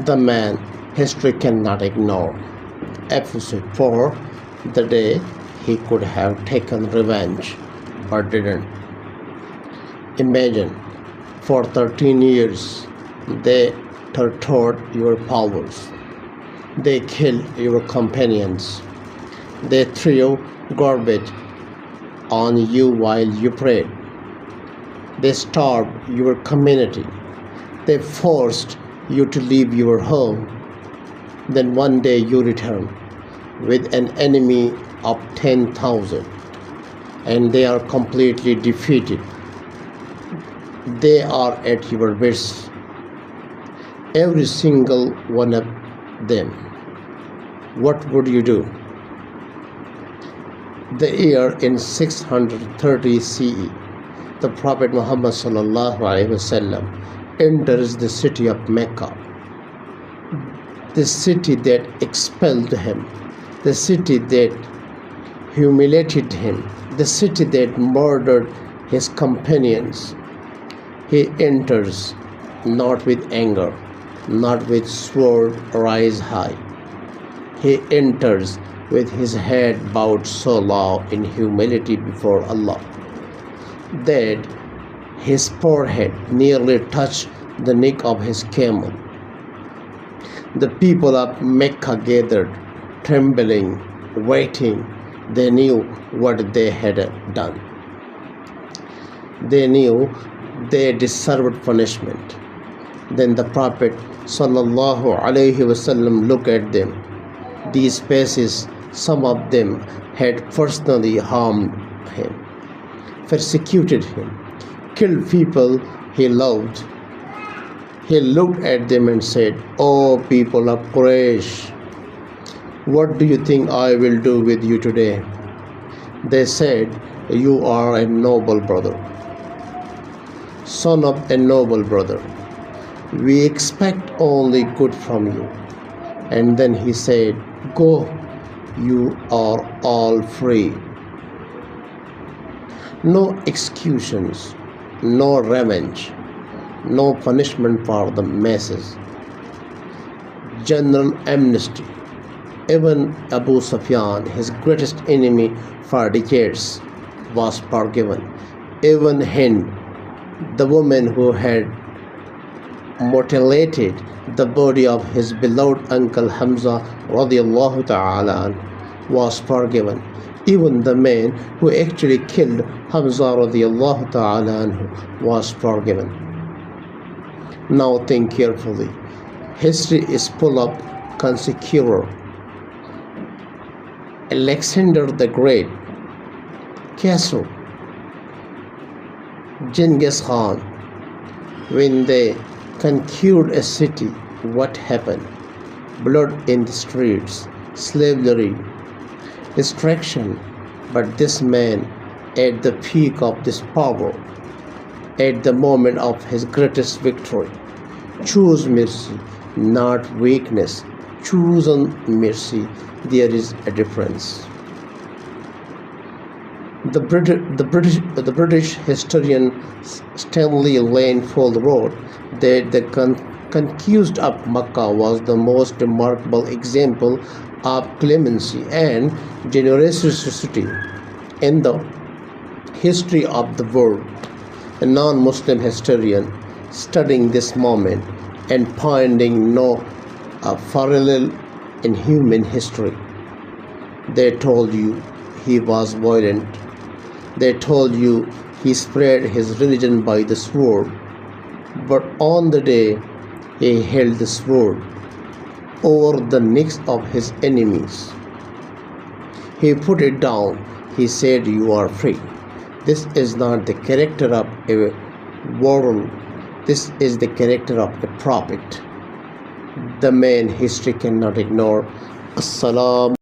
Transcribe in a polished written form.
The man history cannot ignore. Episode 4, the day he could have taken revenge but didn't. Imagine, for 13 years, they tortured your powers. They killed your companions. They threw garbage on you while you prayed. They starved your community. They forced you to leave your home. Then one day you return with an enemy of 10,000 and they are completely defeated. They are at your best, every single one of them. What would you do? The year in 630 CE, the Prophet Muhammad enters the city of Mecca, the city that expelled him, the city that humiliated him, the city that murdered his companions. He enters not with anger, not with sword rise high. He enters with his head bowed so low in humility before Allah that his forehead nearly touched the neck of his camel. The people of Mecca gathered, trembling, waiting. They knew what they had done. They knew they deserved punishment. Then the Prophet ﷺ looked at them. These faces, some of them had personally harmed him, persecuted him, killed people he loved. He looked at them and said, "O people of Quraysh, what do you think I will do with you today?" They said, "You are a noble brother, son of a noble brother. We expect only good from you." And then he said, "Go, you are all free. No executions, no revenge, no punishment for the masses. General amnesty. Even Abu Sufyan, his greatest enemy for decades, was forgiven. Even Hind, the woman who had mutilated the body of his beloved uncle Hamza radiallahu ta'ala was forgiven. Even the man who actually killed Hamza radiallahu ta'ala was forgiven." Now think carefully. History is full of conquerors. Alexander the Great, Khosrow, Genghis Khan. When they conquered a city, what happened? Blood in the streets, slavery, destruction. But this man, at the peak of this power, at the moment of his greatest victory, choose mercy, not weakness. Choose mercy. There is a difference. The British historian Stanley Lane Ford wrote that the conquest of Mecca was the most remarkable example of clemency and generosity in the history of the world. A non-Muslim historian studying this moment and finding no parallel in human history. They told you he was violent. They told you he spread his religion by the sword. But on the day he held the sword over the necks of his enemies, he put it down. He said, "You are free." This is not the character of a warrior. This is the character of a prophet, the man history cannot ignore. Assalamu